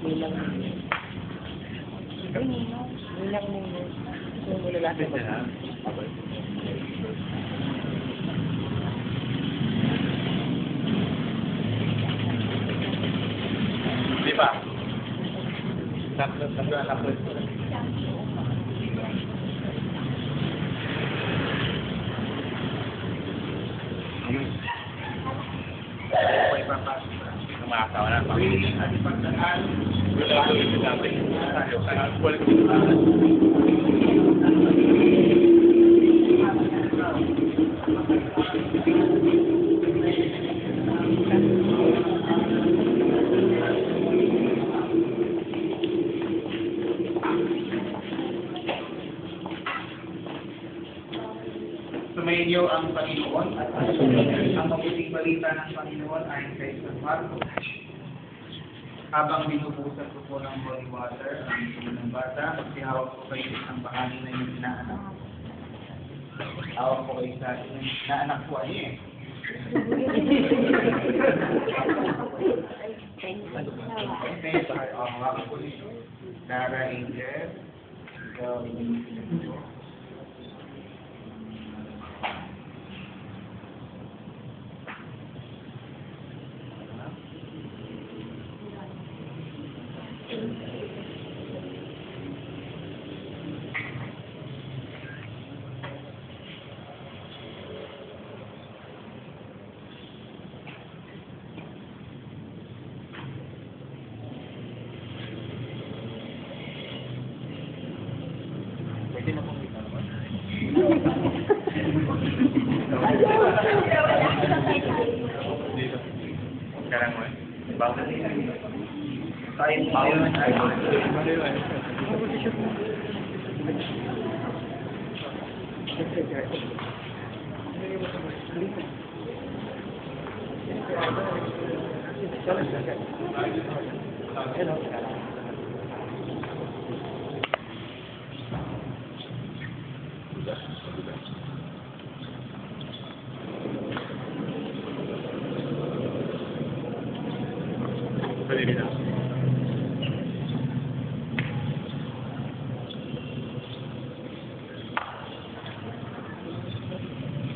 Nilang Ninong. Yung lalaki ba? Di ba? Tatlo anak ko. Kumakawa na pa. Wala ko rin sinabi. Wala ko Sumayin niyo ang Panginoon at ang mabuting balita ng Panginoon ay kay San Marcos. Habang binubusan ko po ng holy water ang ito ng bata, magsihawak ko kayo ang bahagi na yung inaanak. Hawak ko kayo sa inaanak ko ay eh. Okay, hawak ko nito. Dara Angel. Pwede na pong ito naman. Dito. Karang mo eh. Bawal na tayo bawal na tayo. Pwede na.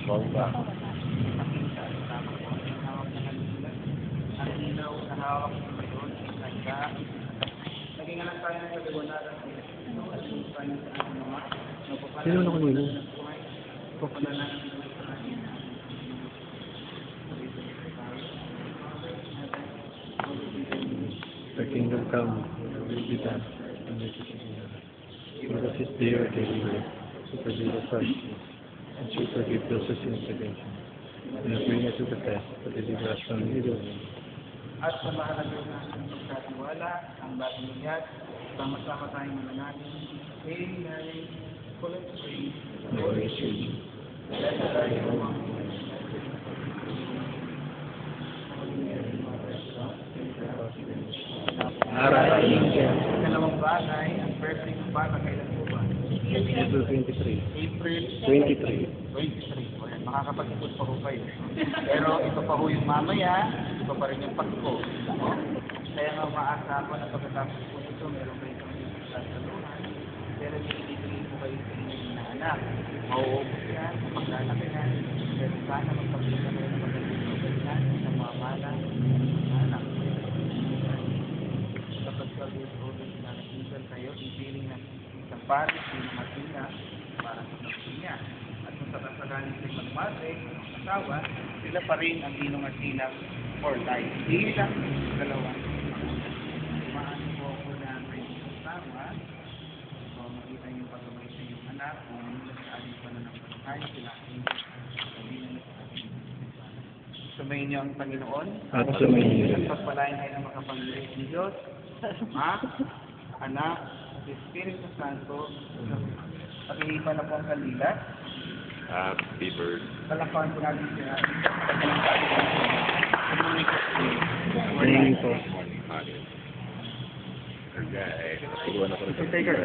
Bomba. Ang ilaw na hawak mo ngayon, naging anak tayo ng kaliwanagan at tayo sa ating mga Sino na kanino? The kingdom come, will be done, and it is in heaven. Give us this day our daily bread, to forgive us our sins, and to forgive those who sin against us. And not bring us to the test, but deliver us from evil. At sa mahalaga natin ang pagkatiwala, ang bagong lihat, sama-sama tayong mananalig. Hail Mary, full of grace, the Lord is with you. Blessed are you among women. Dalawang bagay, ang birthday ng bata kailan po ba? April 23. April 23. 23. O yan, makakapag-ipot pa ho kayo. Pero ito pa ho yung mamaya, ito pa rin yung Pasko. No? Kaya nga umaasa ako na pagkatapos po ito, meron kayo kang sasaluhan. Pero hindi po kayo sa inyong inaanak. Mauubos yan, maglalaki yan. Pero sana magpapilita kayo ng magandang yan sa mga mala ng anak. Kapag sabi-sabi na nag-insan kayo, ipiling ng isang paris, ng matina, para sa niya. At kung sa kasagaling sa magmate, asawa, sila pa rin ang inong at sinang for life. Hindi lang dalawa. Maano po ako na may asawa, so makita yung pagkamay sa iyong anak, kung ano sa ating pananampalataya, sila ang sabihin sa ating sumayin niyo ang Panginoon. At sumayin niyo. At pagpalain kayo ng makapangyarihan ng Diyos, Ama, Anak, at Espiritu Santo, pag-iipan na po ang kandila. Happy birthday. Palakpakan po natin siya. Morning po. Morning, honey. Okay. Iwan ako ng Take her.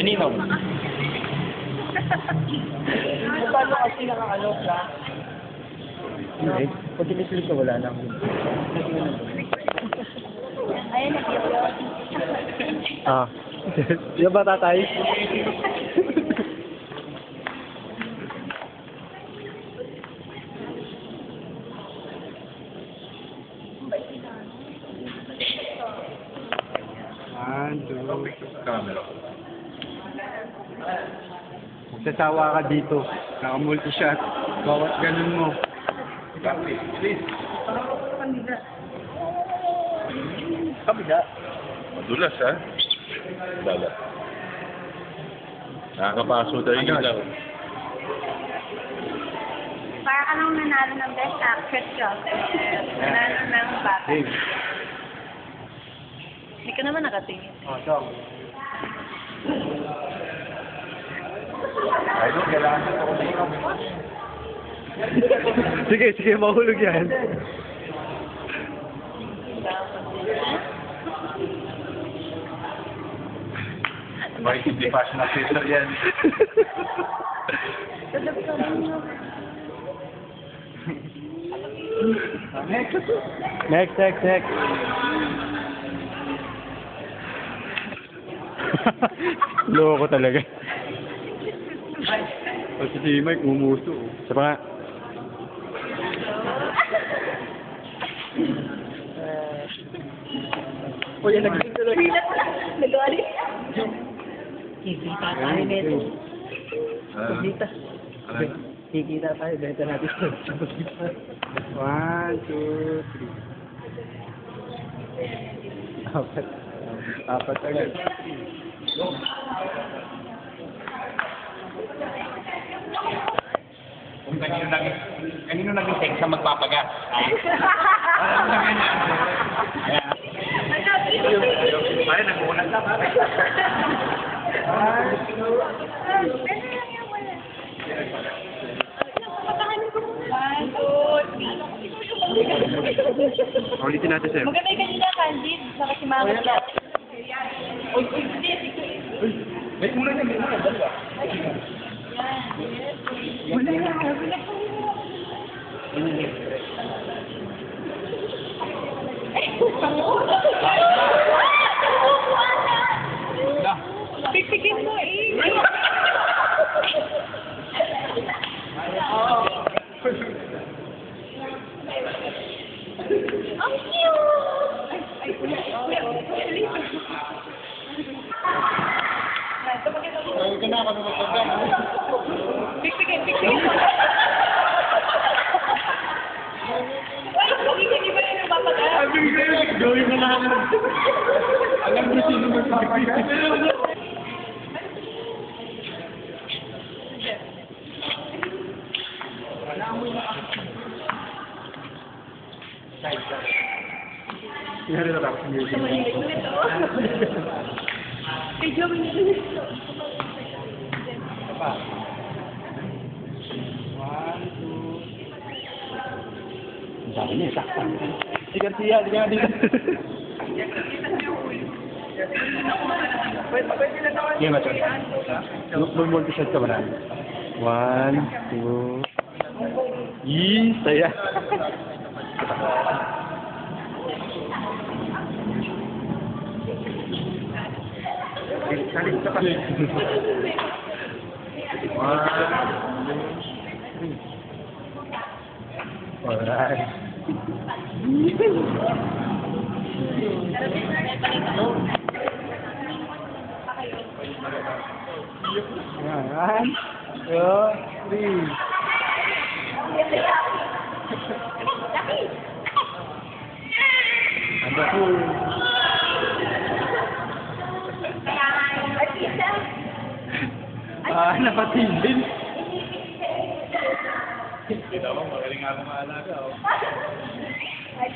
Kanino? Paano kasi nakaano ka? Hindi. Pag kinikilig ka, wala na. Ayun, nag-iwan. Ah. Yan ba tatay? Camera. Magsasawa ka dito. Naka-multi-shot. Bawat ganun mo. Please. Kabila. Madulas, ha? Dala. Nakakapaso tayo yung ilaw. Para ka nang nanalo ng Best Actress ka. Nanalo ng bata. Hindi ka naman nakatingin. Oh, so. Ay, no, kailangan na ako dito. Sige, sige, mahulog yan. Bakit hindi fashion accessory yan? Next, next, next. Loko talaga. Kasi si Mike umuso. Sa pa nga. Uy, yan nag-tuloy. Nag-alis. Kikita tayo nito. Kikita. Kikita tayo. Benta natin. 1, 2, 3. Apat. Apat agad. Kung kanino naging text sa magpapagas? Pare, nag-uunat na pare. Ulitin natin, sir. Maganda yung kanina, Candid. Baka si Mama na. May una niya, may una. Dalawa. Wala na. Pipigin mo eh. Ang Pipigin, pipigin mo. Hindi ba yung napapagal? Gawin mo na. Alam mo sino magpapagas. Yan rin ako. Mahilig ko nito. Kay Joey nito. Ang dami niya, saktan. Si Garcia, di ka dito. Sige, Macho. Mag-multi-shot ka ba na? 1, 2... Yee, saya. Salit ka pa. 1, 2, 3. Alright. Yan. 1, 2, 3. Anda po. Napatigil. Hindi naman, magaling nga ako maalaga. Ay,